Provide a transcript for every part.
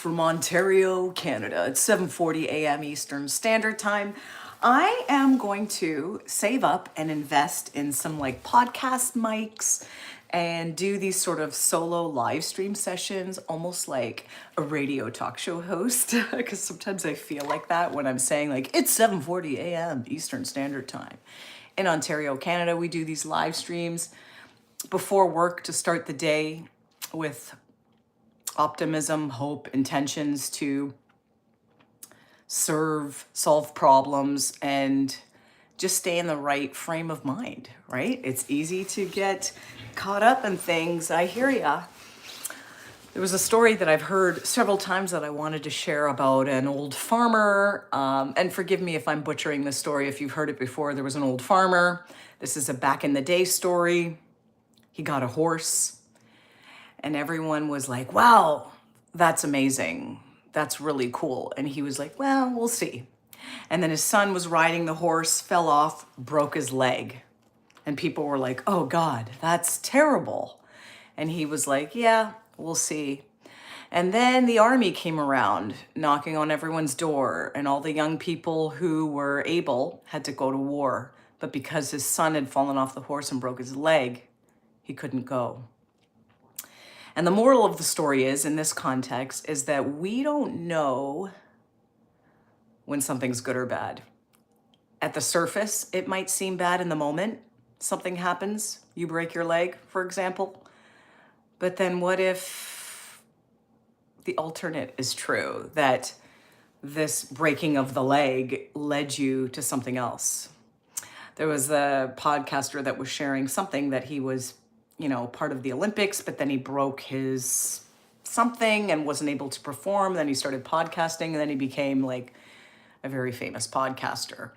from Ontario, Canada. It's 7:40 a.m. Eastern Standard Time. I am going to save up and invest in some like podcast mics and do these sort of solo live stream sessions, almost like a radio talk show host, because sometimes I feel like that when I'm saying like it's 7:40 a.m. Eastern Standard Time. In Ontario, Canada, we do these live streams before work to start the day with optimism, hope, intentions to serve, solve problems, and just stay in the right frame of mind, right? It's easy to get caught up in things. I hear ya. There was a story that I've heard several times that I wanted to share about an old farmer. And forgive me if I'm butchering this story. If you've heard it before, there was an old farmer. This is a back in the day story. He got a horse, and everyone was like, wow, that's amazing. That's really cool. And he was like, well, we'll see. And then his son was riding the horse, fell off, broke his leg. And people were like, oh God, that's terrible. And he was like, yeah, we'll see. And then the army came around, knocking on everyone's door, and all the young people who were able had to go to war. But because his son had fallen off the horse and broke his leg, he couldn't go. And the moral of the story is, in this context, is that we don't know when something's good or bad. At the surface, it might seem bad in the moment. Something happens, you break your leg, for example. But then what if the alternate is true, that this breaking of the leg led you to something else? There was a podcaster that was sharing something that he was part of the Olympics, but then he broke his something and wasn't able to perform. Then he started podcasting, and then he became like a very famous podcaster.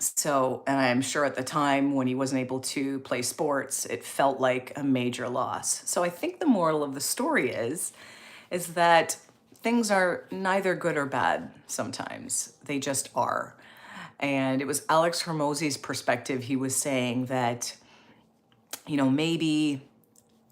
So, and I'm sure at the time when he wasn't able to play sports, it felt like a major loss. So I think the moral of the story is that things are neither good or bad sometimes. They just are. And it was Alex Hormozy's perspective. He was saying that maybe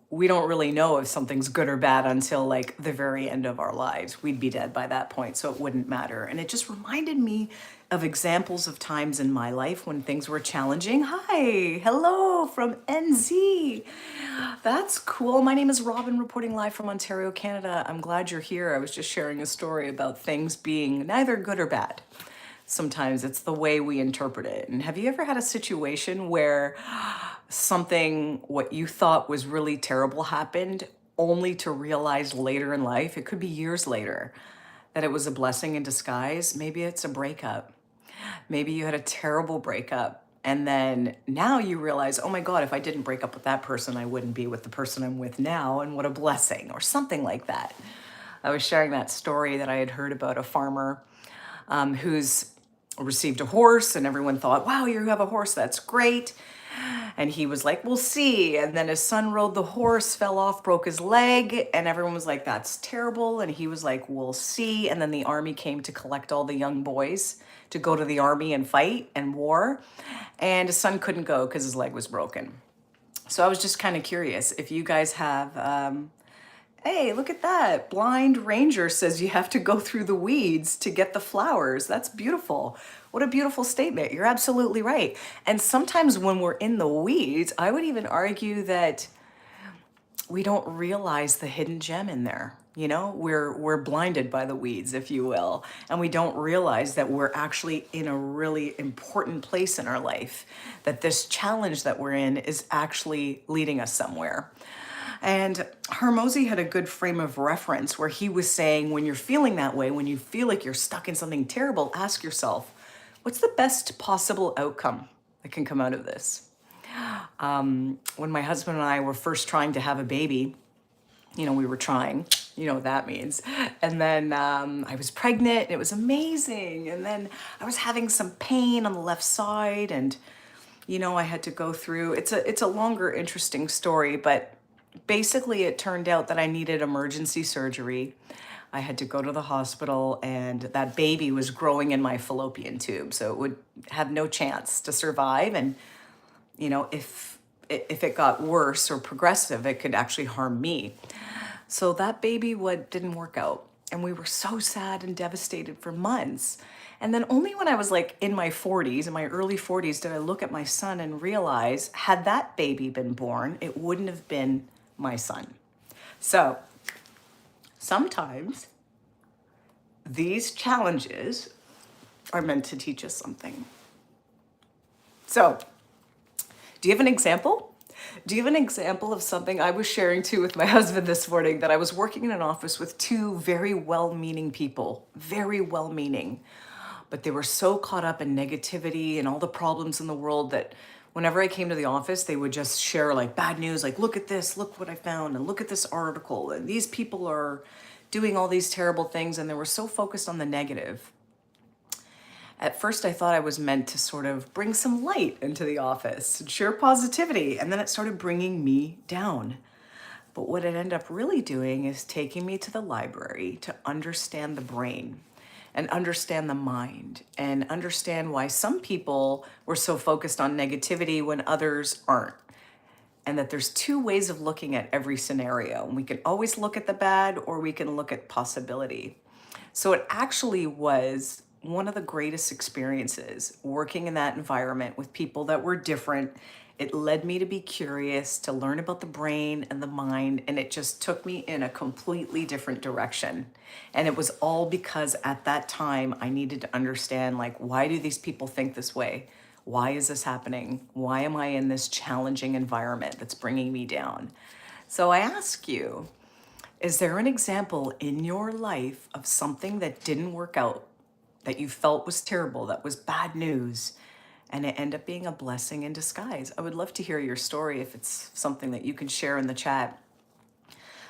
we don't really know if something's good or bad until like the very end of our lives. We'd be dead by that point, so it wouldn't matter. And it just reminded me of examples of times in my life when things were challenging. Hi, hello from NZ. That's cool. My name is Robin, reporting live from Ontario, Canada. I'm glad you're here. I was just sharing a story about things being neither good or bad. Sometimes it's the way we interpret it. And have you ever had a situation where something, what you thought was really terrible, happened, only to realize later in life, it could be years later, that it was a blessing in disguise? Maybe it's a breakup. Maybe you had a terrible breakup, and then now you realize, oh my God, if I didn't break up with that person, I wouldn't be with the person I'm with now, and what a blessing, or something like that. I was sharing that story that I had heard about a farmer who's received a horse, and everyone thought, wow, you have a horse, that's great. And he was like, we'll see. And then his son rode the horse, fell off, broke his leg, and everyone was like, that's terrible. And he was like, we'll see. And then the army came to collect all the young boys to go to the army and fight and war. And his son couldn't go because his leg was broken. So I was just kind of curious if you guys have hey, look at that. Blind Ranger says you have to go through the weeds to get the flowers. That's beautiful. What a beautiful statement. You're absolutely right. And sometimes when we're in the weeds, I would even argue that we don't realize the hidden gem in there. We're blinded by the weeds, if you will, and we don't realize that we're actually in a really important place in our life, that this challenge that we're in is actually leading us somewhere. And Hormozy had a good frame of reference where he was saying, when you're feeling that way, when you feel like you're stuck in something terrible, ask yourself, what's the best possible outcome that can come out of this? When my husband and I were first trying to have a baby, we were trying, what that means. And then I was pregnant, and it was amazing. And then I was having some pain on the left side, and, I had to go through, it's a longer, interesting story, but basically, it turned out that I needed emergency surgery. I had to go to the hospital, and that baby was growing in my fallopian tube, so it would have no chance to survive. And, if it got worse or progressive, it could actually harm me. So that baby didn't work out. And we were so sad and devastated for months. And then only when I was like in my 40s, in my early 40s, did I look at my son and realize had that baby been born, it wouldn't have been my son. So sometimes these challenges are meant to teach us something. So, do you have an example? Do you have an example of something I was sharing too with my husband this morning, that I was working in an office with two very well-meaning people, very well-meaning, but they were so caught up in negativity and all the problems in the world that whenever I came to the office, they would just share like bad news, like, look at this, look what I found, and look at this article, and these people are doing all these terrible things, and they were so focused on the negative. At first, I thought I was meant to sort of bring some light into the office and share positivity, and then it started bringing me down. But what it ended up really doing is taking me to the library to understand the brain and understand the mind and understand why some people were so focused on negativity when others aren't. And that there's two ways of looking at every scenario. And we can always look at the bad, or we can look at possibility. So it actually was one of the greatest experiences working in that environment with people that were different. It led me to be curious, to learn about the brain and the mind, and it just took me in a completely different direction. And it was all because at that time I needed to understand, like, why do these people think this way? Why is this happening? Why am I in this challenging environment that's bringing me down? So I ask you, is there an example in your life of something that didn't work out, that you felt was terrible, that was bad news, and it ended up being a blessing in disguise? I would love to hear your story if it's something that you can share in the chat.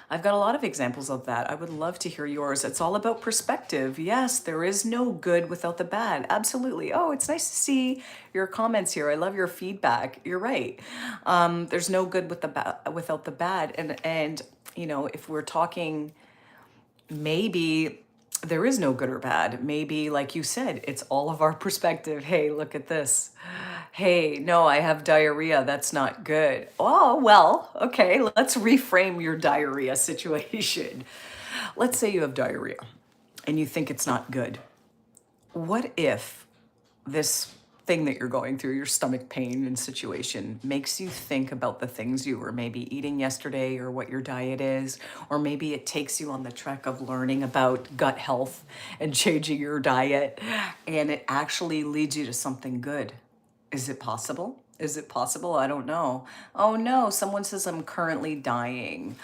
I've got a lot of examples of that. I would love to hear yours. It's all about perspective. Yes, there is no good without the bad. Absolutely. Oh, it's nice to see your comments here. I love your feedback. You're right. There's no good without the bad. And you know, if we're talking, maybe there is no good or bad. Maybe, like you said, it's all of our perspective. Hey, look at this. Hey, no, I have diarrhea. That's not good. Oh, well, okay, let's reframe your diarrhea situation. Let's say you have diarrhea and you think it's not good. What if this thing that you're going through, your stomach pain and situation, makes you think about the things you were maybe eating yesterday, or what your diet is, or maybe it takes you on the trek of learning about gut health and changing your diet, and it actually leads you to something good? Is it possible? Is it possible? I don't know. Oh no, someone says I'm currently dying.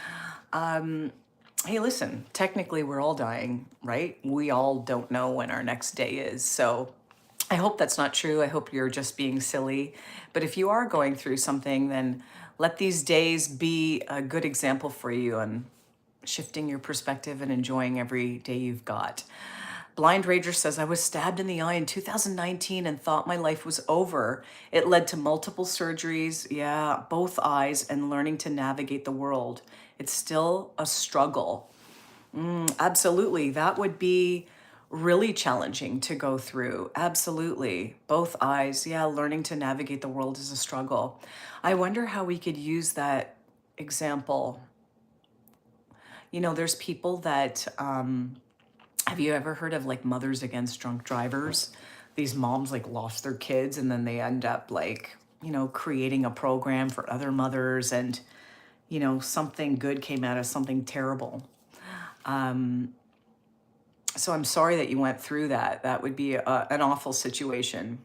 Hey, listen, technically we're all dying, right? We all don't know when our next day is. So I hope that's not true. I hope you're just being silly. But if you are going through something, then let these days be a good example for you on shifting your perspective and enjoying every day you've got. Blind Rager says, I was stabbed in the eye in 2019 and thought my life was over. It led to multiple surgeries, yeah, both eyes, and learning to navigate the world. It's still a struggle. Absolutely. That would be really challenging to go through. Absolutely. Both eyes. Yeah, learning to navigate the world is a struggle. I wonder how we could use that example. You know, there's people that, have you ever heard of like Mothers Against Drunk Drivers? These moms like lost their kids and then they end up like, you know, creating a program for other mothers, and, you know, something good came out of something terrible. So I'm sorry that you went through that. That would be an awful situation.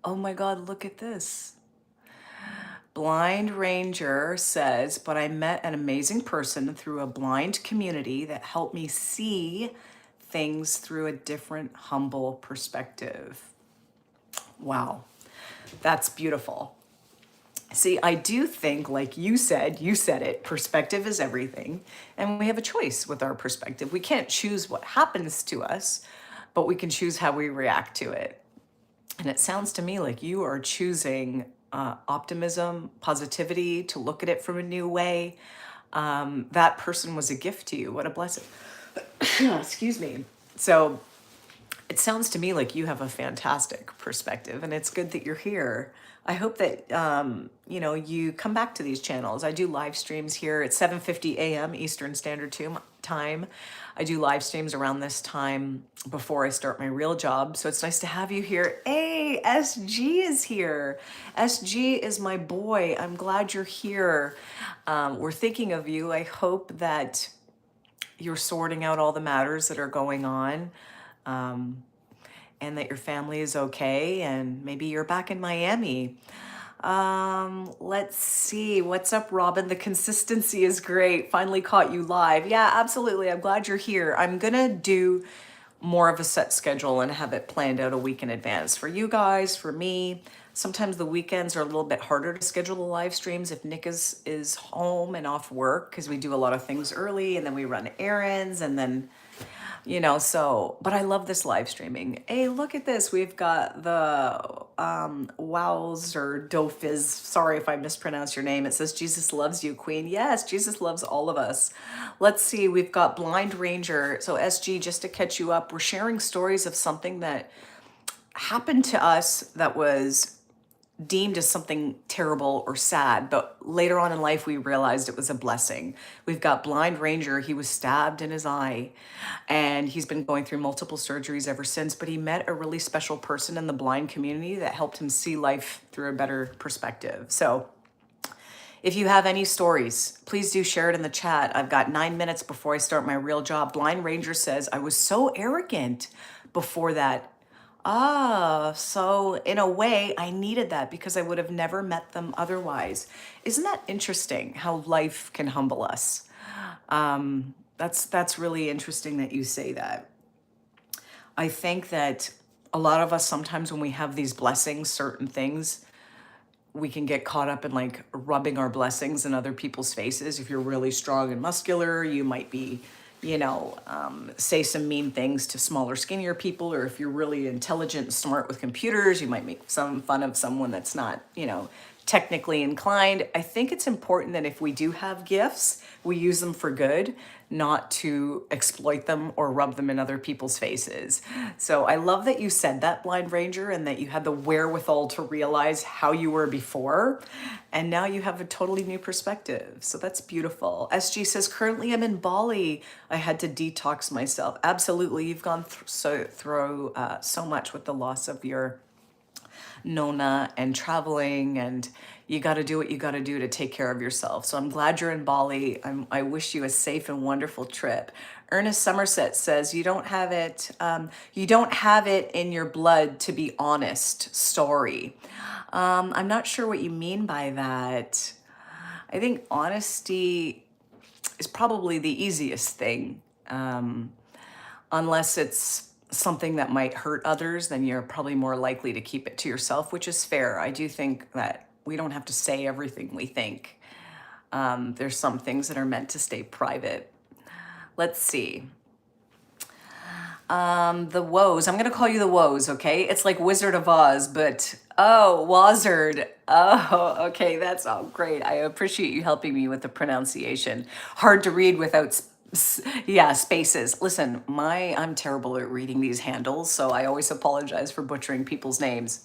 Oh my God, look at this. Blind Ranger says, but I met an amazing person through a blind community that helped me see things through a different, humble perspective. Wow, that's beautiful. See, I do think, like you said it, perspective is everything. And we have a choice with our perspective. We can't choose what happens to us, but we can choose how we react to it. And it sounds to me like you are choosing optimism, positivity, to look at it from a new way. That person was a gift to you. What a blessing. Excuse me. So it sounds to me like you have a fantastic perspective, and it's good that you're here. I hope that, you know, you come back to these channels. I do live streams here at 7:50 a.m. Eastern Standard time. I do live streams around this time before I start my real job. So it's nice to have you here. Hey, SG is here. SG is my boy. I'm glad you're here. We're thinking of you. I hope that you're sorting out all the matters that are going on. And that your family is okay, and maybe you're back in Miami. Let's see. What's up, Robin? The consistency is great. Finally caught you live. Yeah, absolutely. I'm glad you're here. I'm gonna do more of a set schedule and have it planned out a week in advance for you guys, for me. Sometimes the weekends are a little bit harder to schedule the live streams if Nick is home and off work, because we do a lot of things early and then we run errands and then so, but I love this live streaming. Hey, look at this. We've got the Wows or Dofiz. Sorry if I mispronounce your name. It says, Jesus loves you, Queen. Yes, Jesus loves all of us. Let's see. We've got Blind Ranger. So SG, just to catch you up, we're sharing stories of something that happened to us that was deemed as something terrible or sad, but later on in life we realized it was a blessing. We've got Blind Ranger. He was stabbed in his eye and he's been going through multiple surgeries ever since, but he met a really special person in the blind community that helped him see life through a better perspective. So if you have any stories, please do share it in the chat. I've got 9 minutes before I start my real job. Blind Ranger says, I was so arrogant before that. So in a way, I needed that because I would have never met them otherwise. Isn't that interesting how life can humble us? That's really interesting that you say that. I think that a lot of us sometimes when we have these blessings, certain things, we can get caught up in like rubbing our blessings in other people's faces. If you're really strong and muscular, you might be say some mean things to smaller, skinnier people, or if you're really intelligent and smart with computers, you might make some fun of someone that's not, technically inclined. I think it's important that if we do have gifts, we use them for good, not to exploit them or rub them in other people's faces. So I love that you said that, Blind Ranger, and that you had the wherewithal to realize how you were before, and now you have a totally new perspective. So that's beautiful. SG says, currently I'm in Bali. I had to detox myself. Absolutely. You've gone through so much with the loss of your Nona and traveling, and you got to do what you got to do to take care of yourself. So I'm glad you're in Bali. I wish you a safe and wonderful trip. Ernest Somerset says, you don't have it in your blood to be honest. Story. I'm not sure what you mean by that. I think honesty is probably the easiest thing. Unless it's something that might hurt others, then you're probably more likely to keep it to yourself, which is fair. I do think that we don't have to say everything we think. There's some things that are meant to stay private. Let's see. The woes. I'm going to call you the woes, okay? It's like Wizard of Oz, but Wazard. Oh, okay. That's all great. I appreciate you helping me with the pronunciation. Hard to read without spaces. Listen, I'm terrible at reading these handles, so I always apologize for butchering people's names.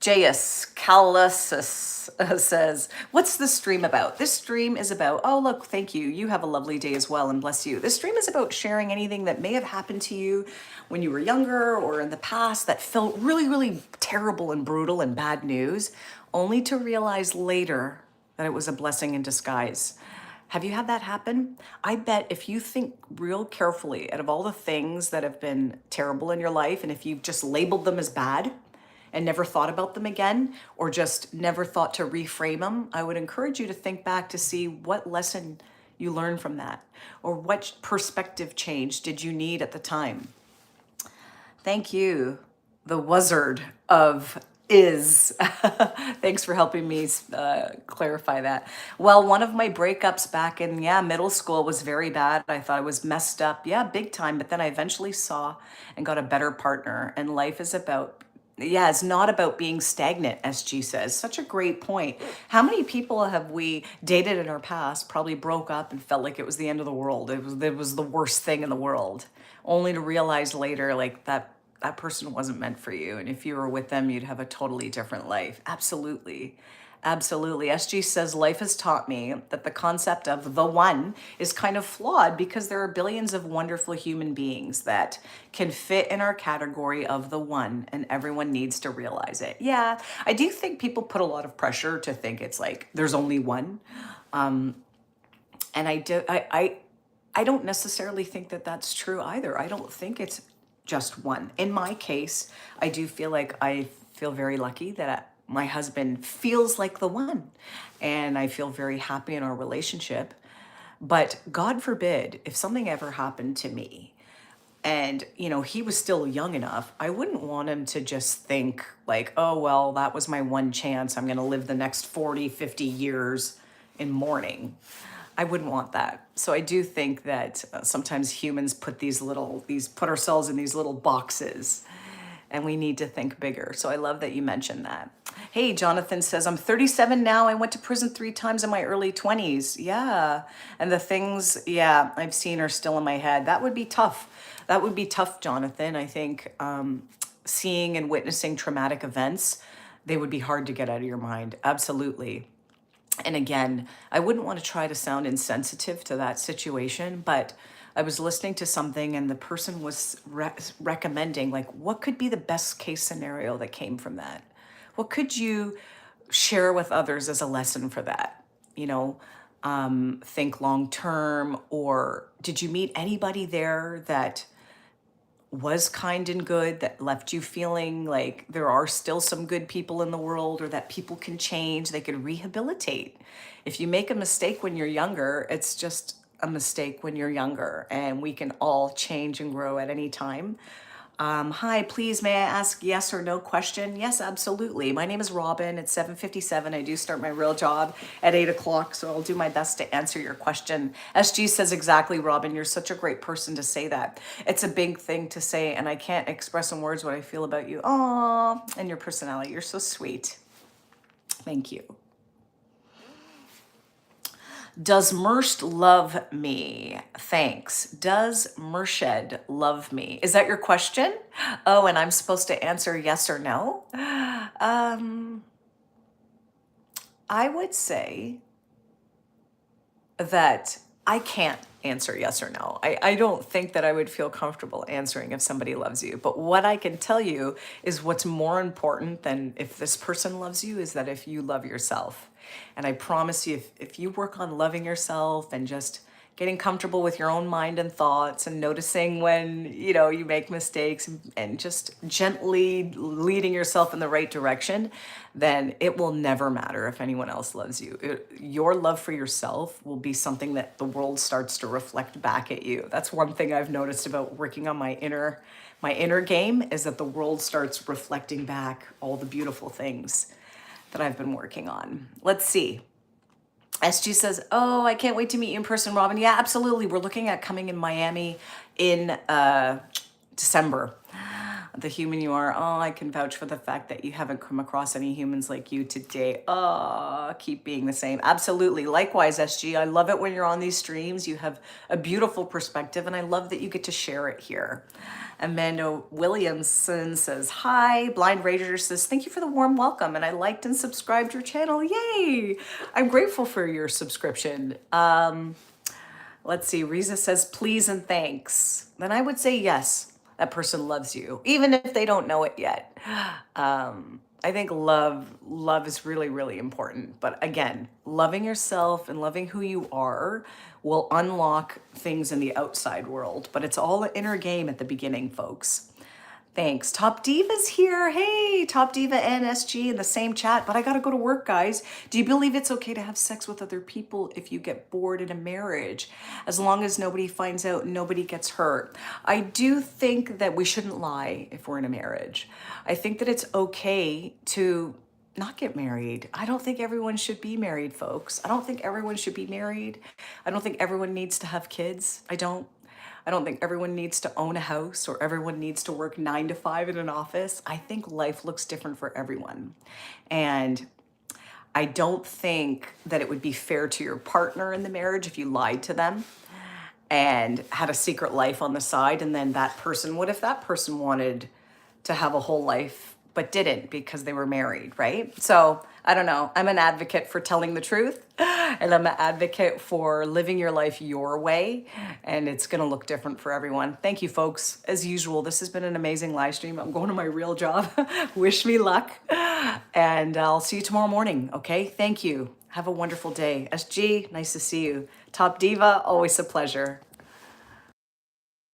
J.S. Calasus says, what's the stream about? This stream is about, oh, look, thank you. You have a lovely day as well, and bless you. This stream is about sharing anything that may have happened to you when you were younger or in the past that felt really, really terrible and brutal and bad news, only to realize later that it was a blessing in disguise. Have you had that happen? I bet if you think real carefully out of all the things that have been terrible in your life, and if you've just labeled them as bad and never thought about them again, or just never thought to reframe them, I would encourage you to think back to see what lesson you learned from that, or what perspective change did you need at the time. Thank you, the wizard of is. Thanks for helping me clarify that. Well, one of my breakups back in middle school was very bad. I thought I was messed up, big time, but then I eventually saw and got a better partner, and life is about it's not about being stagnant, SG says. Such a great point. How many people have we dated in our past, probably broke up and felt like it was the end of the world? It was the worst thing in the world, only to realize later like that person wasn't meant for you. And if you were with them, you'd have a totally different life. Absolutely. Absolutely. SG says life has taught me that the concept of the one is kind of flawed because there are billions of wonderful human beings that can fit in our category of the one, and everyone needs to realize it. Yeah, I do think people put a lot of pressure to think it's like there's only one. And I don't necessarily think that that's true either. I don't think it's just one. In my case, I do feel like I feel very lucky that my husband feels like the one, and I feel very happy in our relationship. But God forbid, if something ever happened to me and, he was still young enough, I wouldn't want him to just think like, oh, well, that was my one chance. I'm going to live the next 40, 50 years in mourning. I wouldn't want that. So I do think that sometimes humans put ourselves in these little boxes, and we need to think bigger. So I love that you mentioned that. Hey, Jonathan says, I'm 37 now. I went to prison 3 times in my early 20s. Yeah. And the things, yeah, I've seen are still in my head. That would be tough. That would be tough, Jonathan. I think seeing and witnessing traumatic events, they would be hard to get out of your mind. Absolutely. And again, I wouldn't want to try to sound insensitive to that situation, but I was listening to something and the person was recommending, like, what could be the best case scenario that came from that? What could you share with others as a lesson for that? Think long term, or did you meet anybody there that was kind and good, that left you feeling like there are still some good people in the world, or that people can change, they can rehabilitate? If you make a mistake when you're younger, it's just a mistake when you're younger, and we can all change and grow at any time. Hi, please, may I ask yes or no question? Yes, absolutely. My name is Robin. It's 7:57. I do start my real job at 8 o'clock, so I'll do my best to answer your question. SG says, exactly, Robin. You're such a great person to say that. It's a big thing to say, and I can't express in words what I feel about you. Aw, and your personality. You're so sweet. Thank you. Does Mershed love me? Thanks. Does Mershed love me? Is that your question? Oh, and I'm supposed to answer yes or no? I would say that I can't answer yes or no. I don't think that I would feel comfortable answering if somebody loves you. But what I can tell you is what's more important than if this person loves you is that if you love yourself. And I promise you, if you work on loving yourself and just getting comfortable with your own mind and thoughts and noticing when, you make mistakes and just gently leading yourself in the right direction, then it will never matter if anyone else loves you. Your love for yourself will be something that the world starts to reflect back at you. That's one thing I've noticed about working on my inner game, is that the world starts reflecting back all the beautiful things that I've been working on. Let's see. SG says, oh, I can't wait to meet you in person, Robin. Yeah, absolutely. We're looking at coming in Miami in December. The human you are. Oh, I can vouch for the fact that you haven't come across any humans like you today. Oh, keep being the same. Absolutely. Likewise, SG. I love it when you're on these streams. You have a beautiful perspective, and I love that you get to share it here. Amanda Williamson says, hi. Blind Rager says, thank you for the warm welcome, and I liked and subscribed your channel. Yay. I'm grateful for your subscription. Let's see. Riza says, please and thanks. Then I would say yes. That person loves you, even if they don't know it yet. I think love is really, really important. But again, loving yourself and loving who you are will unlock things in the outside world. But it's all an inner game at the beginning, folks. Thanks. Top Diva's here. Hey, Top Diva and SG in the same chat, but I gotta go to work, guys. Do you believe it's okay to have sex with other people if you get bored in a marriage? As long as nobody finds out, nobody gets hurt. I do think that we shouldn't lie if we're in a marriage. I think that it's okay to not get married. I don't think everyone should be married, folks. I don't think everyone should be married. I don't think everyone needs to have kids. I don't think everyone needs to own a house or everyone needs to work 9 to 5 in an office. I think life looks different for everyone. And I don't think that it would be fair to your partner in the marriage if you lied to them and had a secret life on the side. And then what if that person wanted to have a whole life but didn't because they were married, right? So I don't know. I'm an advocate for telling the truth, and I'm an advocate for living your life your way, and it's going to look different for everyone. Thank you, folks. As usual, this has been an amazing live stream. I'm going to my real job. Wish me luck, and I'll see you tomorrow morning, okay? Thank you. Have a wonderful day. SG, nice to see you. Top Diva, always a pleasure.